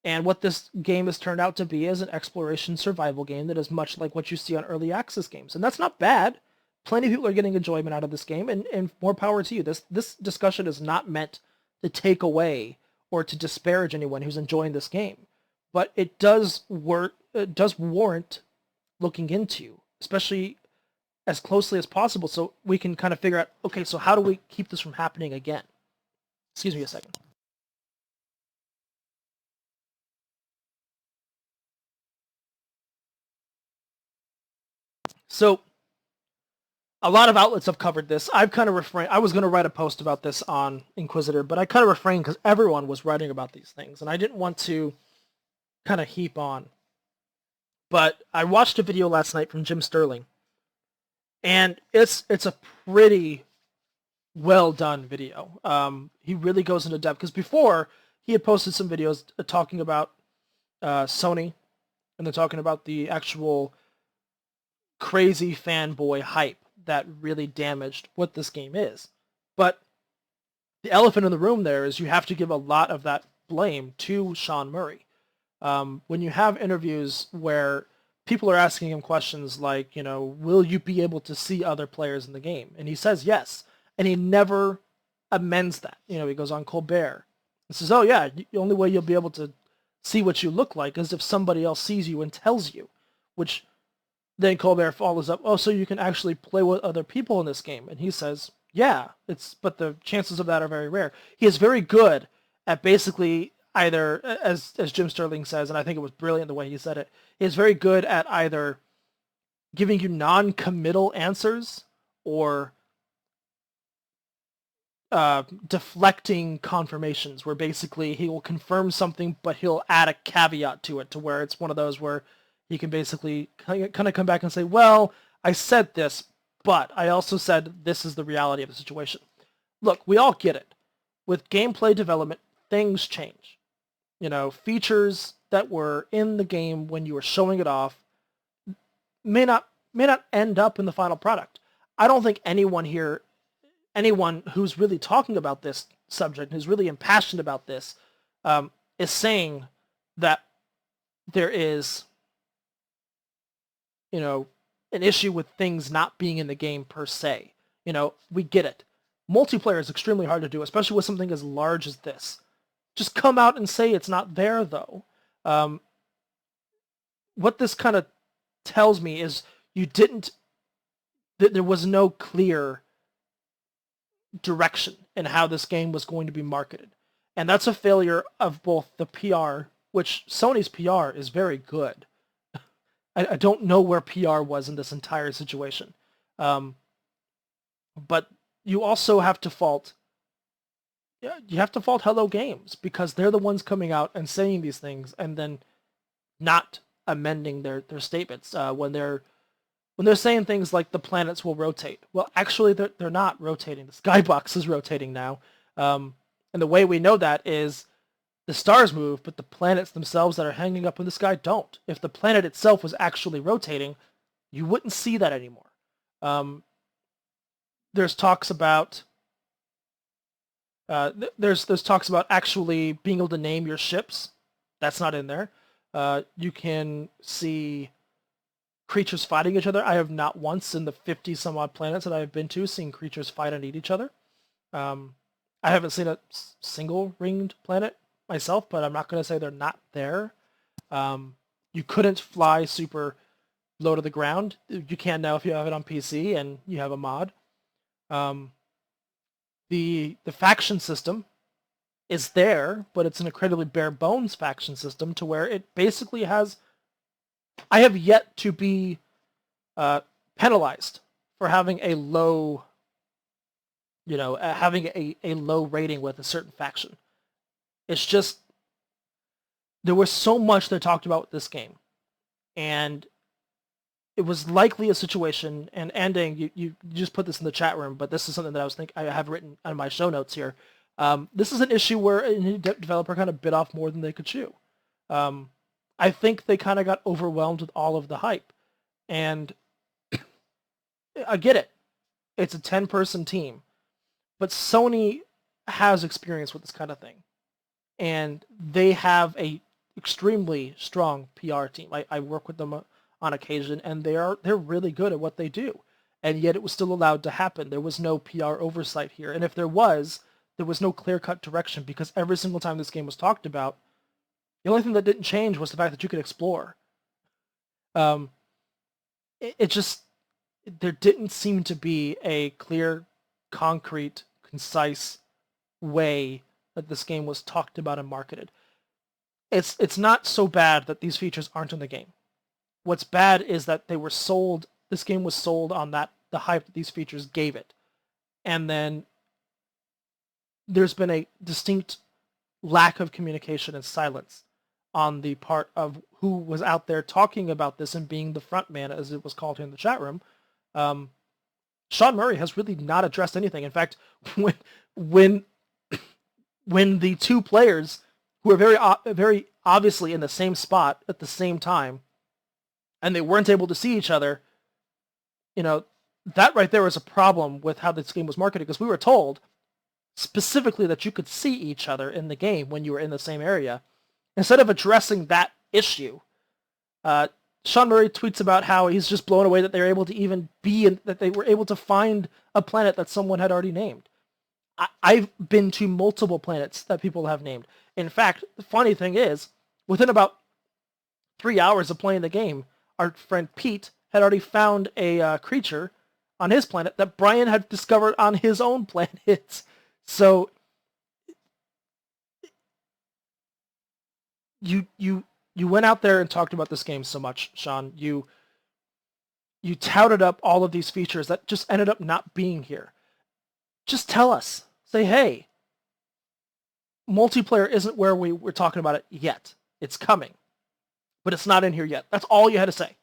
And what this game has turned out to be is an exploration survival game that is much like what you see on early access games. And that's not bad. Plenty of people are getting enjoyment out of this game, and more power to you. This discussion is not meant to take away or to disparage anyone who's enjoying this game. But it does warrant looking into, especially as closely as possible, so we can kind of figure out, okay, so how do we keep this from happening again? Excuse me a second. So a lot of outlets have covered this. I've kind of refrained. I was going to write a post about this on Inquisitor, but I kind of refrained because everyone was writing about these things, and I didn't want to kind of heap on. But I watched a video last night from Jim Sterling, and it's a pretty well done video. He really goes into depth, because before he had posted some videos talking about Sony, and then talking about the actual crazy fanboy hype that really damaged what this game is. But the elephant in the room there is you have to give a lot of that blame to Sean Murray. When you have interviews where people are asking him questions like, will you be able to see other players in the game? And he says yes. And he never amends that. He goes on Colbert and says, oh yeah, the only way you'll be able to see what you look like is if somebody else sees you and tells you. Which then Colbert follows up, oh, so you can actually play with other people in this game. And he says, yeah, but the chances of that are very rare. He is very good at basically either, as Jim Sterling says, and I think it was brilliant the way he said it, he is very good at either giving you non-committal answers or deflecting confirmations, where basically he will confirm something, but he'll add a caveat to it, to where it's one of those where he can basically kind of come back and say, well, I said this, but I also said this is the reality of the situation. Look, we all get it. With gameplay development, things change. Features that were in the game when you were showing it off may not end up in the final product. I don't think anyone who's really talking about this subject, who's really impassioned about this, is saying that there is an issue with things not being in the game per se. we get it. Multiplayer is extremely hard to do, especially with something as large as this. Just come out and say it's not there, though. What this kind of tells me is there was no clear direction in how this game was going to be marketed. And that's a failure of both the PR, which Sony's PR is very good. I don't know where PR was in this entire situation. But you also have to fault Hello Games, because they're the ones coming out and saying these things and then not amending their statements when they're saying things like the planets will rotate. Well, actually, they're not rotating. The skybox is rotating now. And the way we know that is the stars move, but the planets themselves that are hanging up in the sky don't. If the planet itself was actually rotating, you wouldn't see that anymore. There's talks about there's talks about actually being able to name your ships. That's not in there. You can see creatures fighting each other. I have not once in the 50 some odd planets that I've been to seen creatures fight and eat each other. I haven't seen a single ringed planet myself, but I'm not going to say they're not there. You couldn't fly super low to the ground. You can now if you have it on PC and you have a mod. The faction system is there, but it's an incredibly bare bones faction system to where it basically has... I have yet to be penalized for having a low, having a low rating with a certain faction. It's just, there was so much they talked about with this game, and it was likely a situation, and Andang, you just put this in the chat room, but this is something that I have written on my show notes here. This is an issue where a developer kind of bit off more than they could chew. I think they kind of got overwhelmed with all of the hype, and I get it. It's a 10-person team, but Sony has experience with this kind of thing, and they have a extremely strong PR team. I work with them on occasion, and they're really good at what they do, and yet it was still allowed to happen. There was no PR oversight here, and if there was no clear-cut direction, because every single time this game was talked about, the only thing that didn't change was the fact that you could explore. It just, there didn't seem to be a clear, concrete, concise way that this game was talked about and marketed. It's not so bad that these features aren't in the game. What's bad is that this game was sold on the hype that these features gave it. And then there's been a distinct lack of communication and silence on the part of who was out there talking about this and being the front man, as it was called here in the chat room. Sean Murray has really not addressed anything. In fact, when the two players who are very obviously in the same spot at the same time, and they weren't able to see each other, that right there was a problem with how this game was marketed, because we were told specifically that you could see each other in the game when you were in the same area. Instead of addressing that issue, Sean Murray tweets about how he's just blown away that they were able to even that they were able to find a planet that someone had already named. I've been to multiple planets that people have named. In fact, the funny thing is, within about 3 hours of playing the game, our friend Pete had already found a creature on his planet that Brian had discovered on his own planet. So you went out there and talked about this game so much, Sean. You touted up all of these features that just ended up not being here. Just tell us. Say, hey, multiplayer isn't where we're talking about it yet. It's coming, but it's not in here yet. That's all you had to say.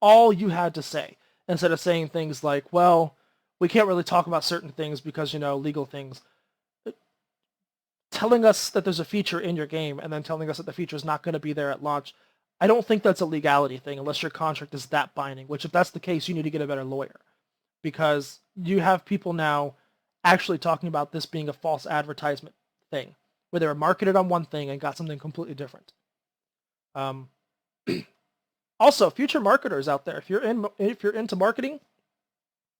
All you had to say, instead of saying things like, well, we can't really talk about certain things because, legal things. Telling us that there's a feature in your game and then telling us that the feature is not going to be there at launch, I don't think that's a legality thing unless your contract is that binding, which if that's the case, you need to get a better lawyer, because you have people now actually talking about this being a false advertisement thing, where they were marketed on one thing and got something completely different. Also, future marketers out there, if you're into marketing,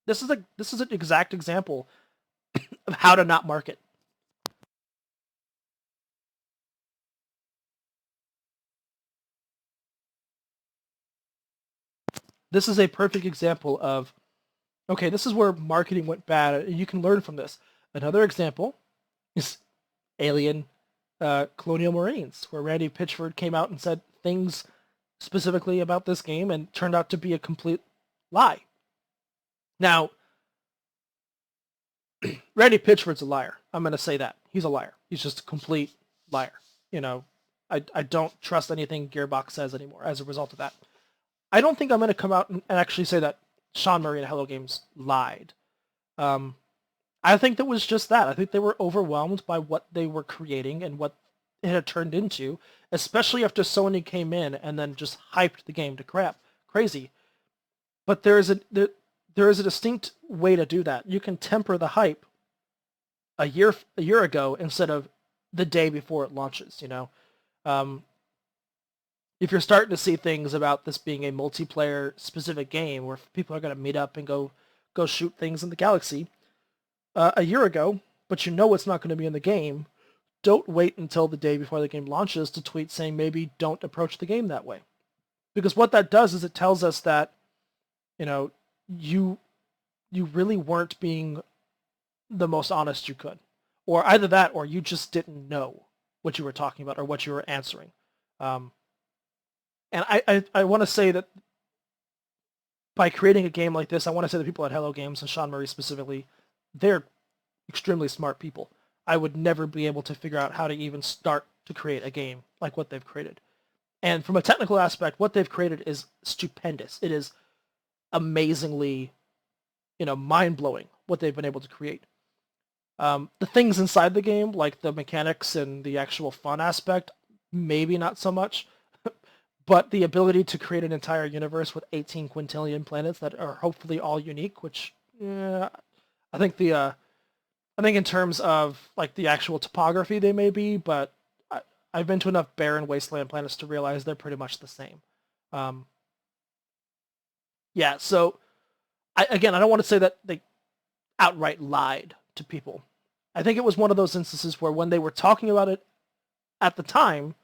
This is an exact example of how to not market. This is a perfect example of, okay, this is where marketing went bad. You can learn from this. Another example is Alien Colonial Marines, where Randy Pitchford came out and said things specifically about this game and turned out to be a complete lie. Now, Randy Pitchford's a liar. I'm going to say that. He's a liar. He's just a complete liar. You know, I don't trust anything Gearbox says anymore as a result of that. I don't think I'm going to come out and actually say that Sean Murray and Hello Games lied. I think that was just that. I think they were overwhelmed by what they were creating and what it had turned into, especially after Sony came in and then just hyped the game to crap, crazy. But there is a distinct way to do that. You can temper the hype a year ago instead of the day before it launches. You know, if you're starting to see things about this being a multiplayer specific game where people are going to meet up and go shoot things in the galaxy a year ago, but you know it's not going to be in the game, don't wait until the day before the game launches to tweet saying maybe don't approach the game that way. Because what that does is it tells us that, you know, you really weren't being the most honest you could. Or either that or you just didn't know what you were talking about or what you were answering. And I want to say that by creating a game like this, I want to say the people at Hello Games and Sean Murray specifically, they're extremely smart people. I would never be able to figure out how to even start to create a game like what they've created. And from a technical aspect, what they've created is stupendous. It is amazingly, you know, mind-blowing what they've been able to create. The things inside the game, like the mechanics and the actual fun aspect, maybe not so much. But the ability to create an entire universe with 18 quintillion planets that are hopefully all unique, which I think in terms of like the actual topography they may be, but I've been to enough barren wasteland planets to realize they're pretty much the same. Yeah, so I don't want to say that they outright lied to people. I think it was one of those instances where when they were talking about it at the time,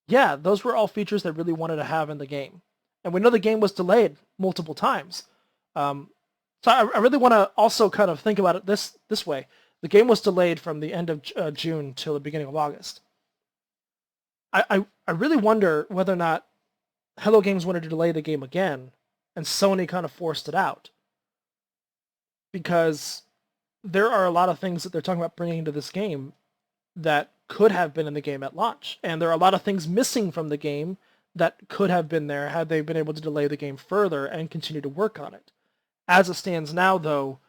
yeah, those were all features they really wanted to have in the game. And we know the game was delayed multiple times. So I really want to also kind of think about it this way. The game was delayed from the end of June till the beginning of August. I really wonder whether or not Hello Games wanted to delay the game again, and Sony kind of forced it out. Because there are a lot of things that they're talking about bringing into this game that could have been in the game at launch. And there are a lot of things missing from the game that could have been there had they been able to delay the game further and continue to work on it. As it stands now, though,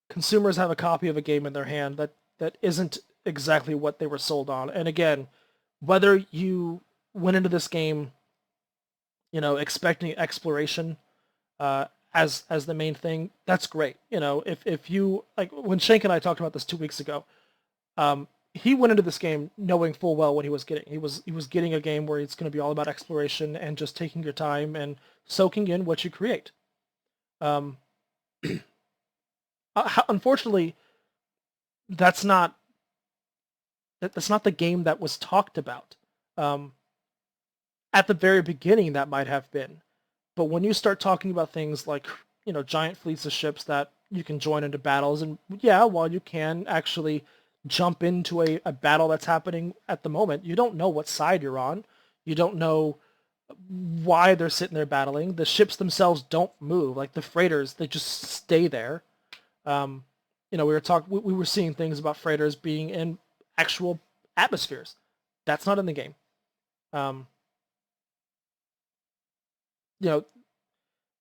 consumers have a copy of a game in their hand that isn't exactly what they were sold on. And again, whether you went into this game, you know, expecting exploration as the main thing, that's great. You know, if you, like when Shank and I talked about this 2 weeks ago, he went into this game knowing full well what he was getting. He was getting a game where it's going to be all about exploration and just taking your time and soaking in what you create. Unfortunately, that's not the game that was talked about. At the very beginning, that might have been, but when you start talking about things like, you know, giant fleets of ships that you can join into battles, and yeah, while you can actually jump into a battle that's happening at the moment, you don't know what side you're on. You don't know why they're sitting there battling. The ships themselves don't move. Like the freighters, they just stay there. You know, we were seeing things about freighters being in actual atmospheres. That's not in the game. You know,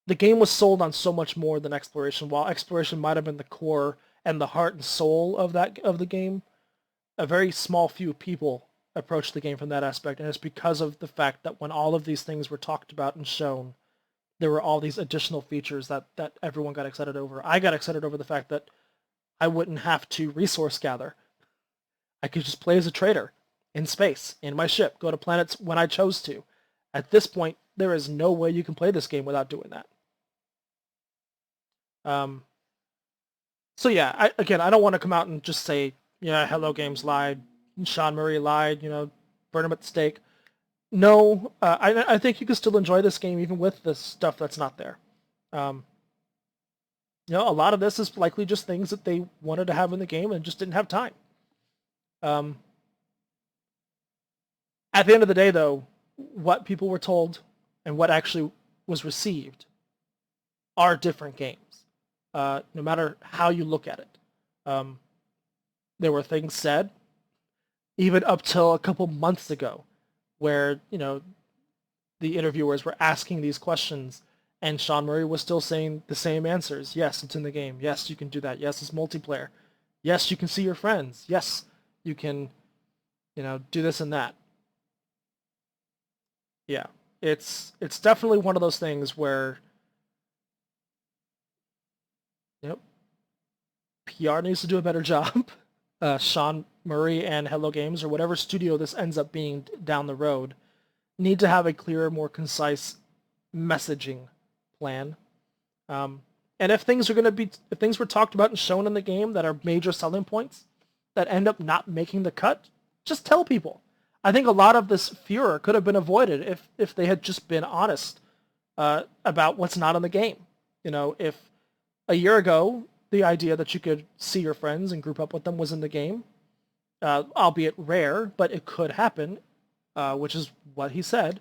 the game was sold on so much more than exploration. While exploration might have been the core and the heart and soul of the game, a very small few people approached the game from that aspect, and it's because of the fact that when all of these things were talked about and shown, there were all these additional features that everyone got excited over. I got excited over the fact that I wouldn't have to resource gather. I could just play as a trader in space, in my ship, go to planets when I chose to. At this point, there is no way you can play this game without doing that. So yeah, I don't want to come out and just say, yeah, Hello Games lied, Sean Murray lied, burn him at the stake. No, I think you can still enjoy this game even with the stuff that's not there. Um, a lot of this is likely just things that they wanted to have in the game and just didn't have time. Um, at the end of the day, though, what people were told and what actually was received are different games, no matter how you look at it. Um, there were things said, even up till a couple months ago, where the interviewers were asking these questions, and Sean Murray was still saying the same answers. Yes, it's in the game. Yes, you can do that. Yes, it's multiplayer. Yes, you can see your friends. Yes, you can, do this and that. Yeah, it's definitely one of those things where PR needs to do a better job. Sean Murray and Hello Games, or whatever studio this ends up being down the road, need to have a clearer, more concise messaging plan. And if things were talked about and shown in the game that are major selling points that end up not making the cut, just tell people. I think a lot of this furor could have been avoided if they had just been honest about what's not in the game. If a year ago the idea that you could see your friends and group up with them was in the game, albeit rare, but it could happen, which is what he said.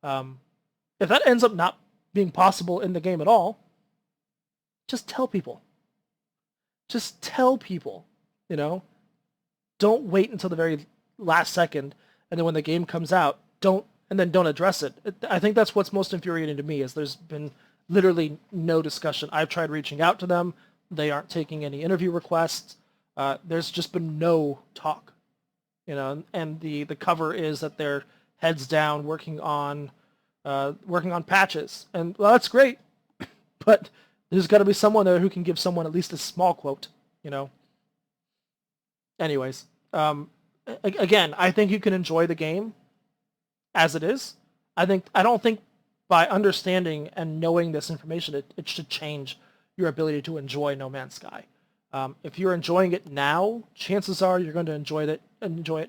If that ends up not being possible in the game at all, just tell people. Just tell people, Don't wait until the very last second, and then when the game comes out, don't address it. I think that's what's most infuriating to me is there's been literally no discussion. I've tried reaching out to them. They aren't taking any interview requests. There's just been no talk, and the cover is that they're heads down working on patches, and well, that's great, but there's got to be someone there who can give someone at least a small quote, Anyways, again, I think you can enjoy the game as it is. I don't think by understanding and knowing this information, it should change your ability to enjoy No Man's Sky. If you're enjoying it now, chances are you're going to enjoy it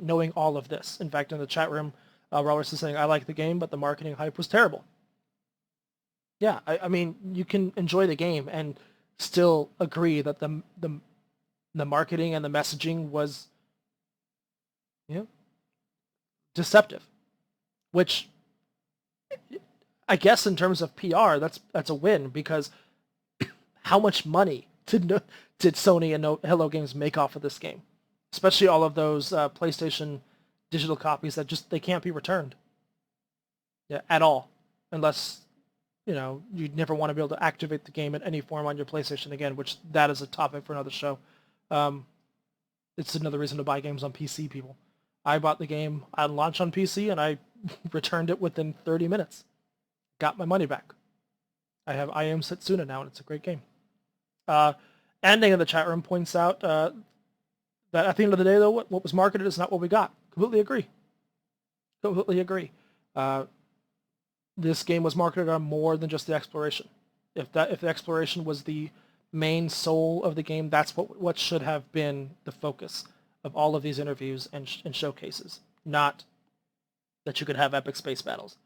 knowing all of this. In fact, in the chat room, Roberts is saying, I like the game, but the marketing hype was terrible. Yeah, I mean, you can enjoy the game and still agree that the marketing and the messaging was deceptive, which I guess in terms of PR, that's a win, because how much money did Sony and Hello Games make off of this game? Especially all of those PlayStation digital copies that they can't be returned. Yeah, at all, unless you'd never want to be able to activate the game in any form on your PlayStation again, which that is a topic for another show. It's another reason to buy games on PC, people. I bought the game on launch on PC, and I returned it within 30 minutes. Got my money back. I have I Am Setsuna now, and it's a great game. Ending in the chat room points out that at the end of the day, though, what was marketed is not what we got. Completely agree. Completely agree. This game was marketed on more than just the exploration. If the exploration was the main soul of the game, that's what should have been the focus of all of these interviews and showcases. Not that you could have epic space battles.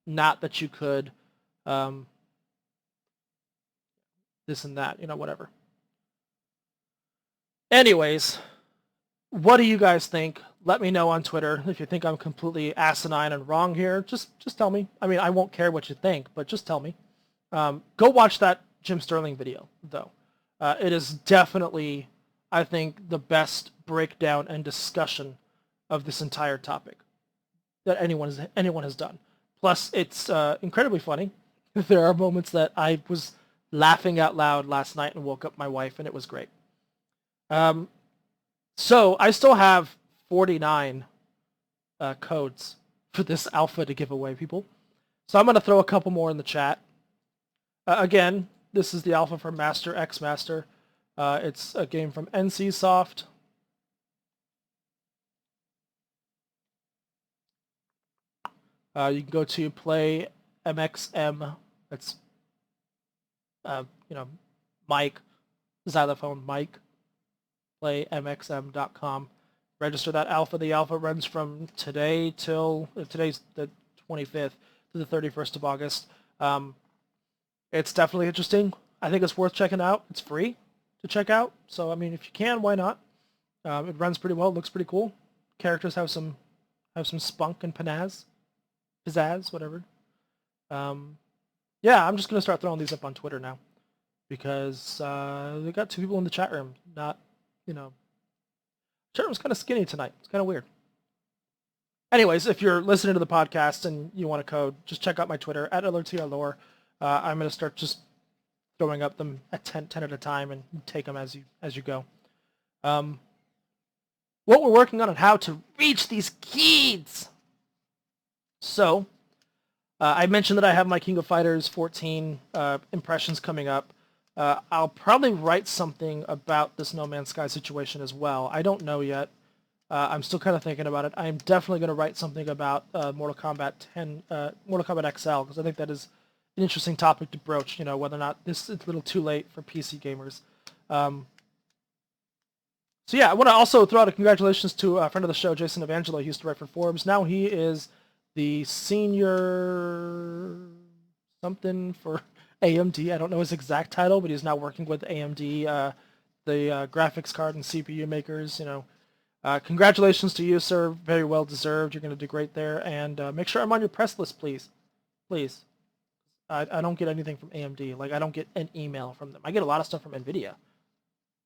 Not that you could this and that, whatever. Anyways, what do you guys think? Let me know on Twitter. If you think I'm completely asinine and wrong here, just tell me. I mean, I won't care what you think, but just tell me. Go watch that Jim Sterling video, though. It is definitely, I think, the best breakdown and discussion of this entire topic that anyone has done. Plus, it's incredibly funny. There are moments that I was laughing out loud last night and woke up my wife, and it was great. So I still have 49 codes for this alpha to give away, people. So I'm going to throw a couple more in the chat. Again, this is the alpha for Master X Master. It's a game from NCSoft. You can go to play MXM. That's Mike, xylophone Mike, playmxm.com. Register that alpha. The alpha runs from today till today's the 25th to the 31st of August. It's definitely interesting. I think it's worth checking out. It's free to check out. So, I mean, if you can, why not? It runs pretty well. It looks pretty cool. Characters have some spunk and pizzazz, whatever. Yeah, I'm just gonna start throwing these up on Twitter now because we got 2 people in the chat room. Not, chat room's kind of skinny tonight. It's kind of weird. Anyways, if you're listening to the podcast and you want a code, just check out my Twitter at @LRTRlore. I'm gonna start just throwing up them at 10 at a time and take them as you go. What we're working on and how to reach these kids. So, I mentioned that I have my King of Fighters 14 impressions coming up. I'll probably write something about this No Man's Sky situation as well. I don't know yet. I'm still kind of thinking about it. I'm definitely going to write something about Mortal Kombat XL, because I think that is an interesting topic to broach, whether or not this is a little too late for PC gamers. So yeah, I want to also throw out a congratulations to a friend of the show, Jason Evangelo. He used to write for Forbes. Now he is the senior something for AMD. I don't know his exact title, but he's now working with AMD, the graphics card and CPU makers. Congratulations to you, sir. Very well deserved. You're going to do great there. And make sure I'm on your press list, please. Please. I don't get anything from AMD. Like, I don't get an email from them. I get a lot of stuff from NVIDIA,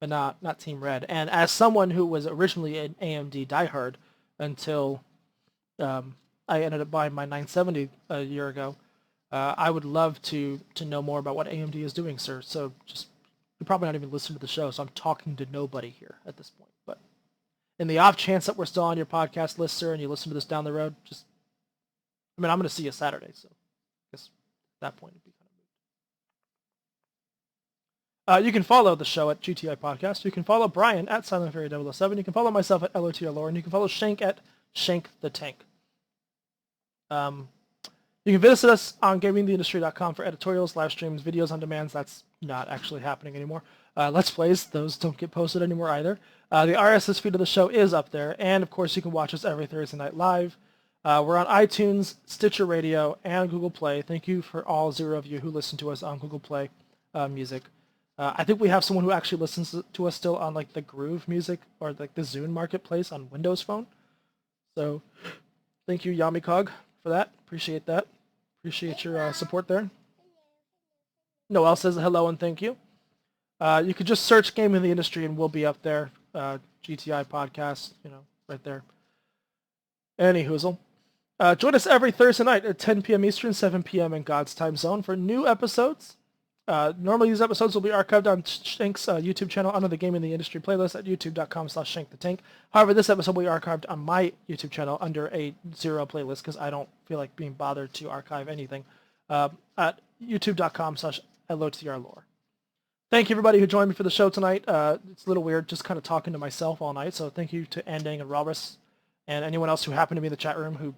but not Team Red. And as someone who was originally an AMD diehard until I ended up buying my 970 a year ago, I would love to know more about what AMD is doing, sir. So just, you're probably not even listening to the show, so I'm talking to nobody here at this point. But in the off chance that we're still on your podcast list, sir, and you listen to this down the road, I'm going to see you Saturday, so I guess at that point it'd be kind of moot. You can follow the show at GTI Podcast. You can follow Brian at SilentFairy007. You can follow myself at LOTRlore, and you can follow Shank at Shank the Tank. You can visit us on gamingtheindustry.com for editorials, live streams, videos on demands. That's not actually happening anymore. Let's Plays, those don't get posted anymore either. The RSS feed of the show is up there, and of course you can watch us every Thursday night live. We're on iTunes, Stitcher Radio, and Google Play. Thank you for all 0 of you who listen to us on Google Play Music. I think we have someone who actually listens to us still on like the Groove Music or like the Zune Marketplace on Windows Phone. So thank you, Yamicog, for that. Appreciate that. Appreciate your support there. Noel says hello and thank you. You could just search Game in the Industry and we'll be up there. GTI Podcast, right there. Any hoozle. Join us every Thursday night at 10 p.m. Eastern, 7 p.m. in God's time zone for new episodes. Normally these episodes will be archived on Shank's YouTube channel under the Game in the Industry playlist at youtube.com/shankthetank. However, this episode will be archived on my YouTube channel under a 0 playlist because I don't feel like being bothered to archive anything at youtube.com/LOTRlore. Thank you everybody who joined me for the show tonight. It's a little weird just kind of talking to myself all night, so thank you to Andang and Robus and anyone else who happened to be in the chat room who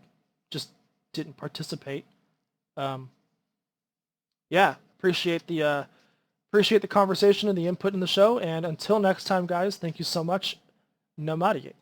just didn't participate. Yeah, appreciate the conversation and the input in the show. And until next time, guys, thank you so much. Namaste.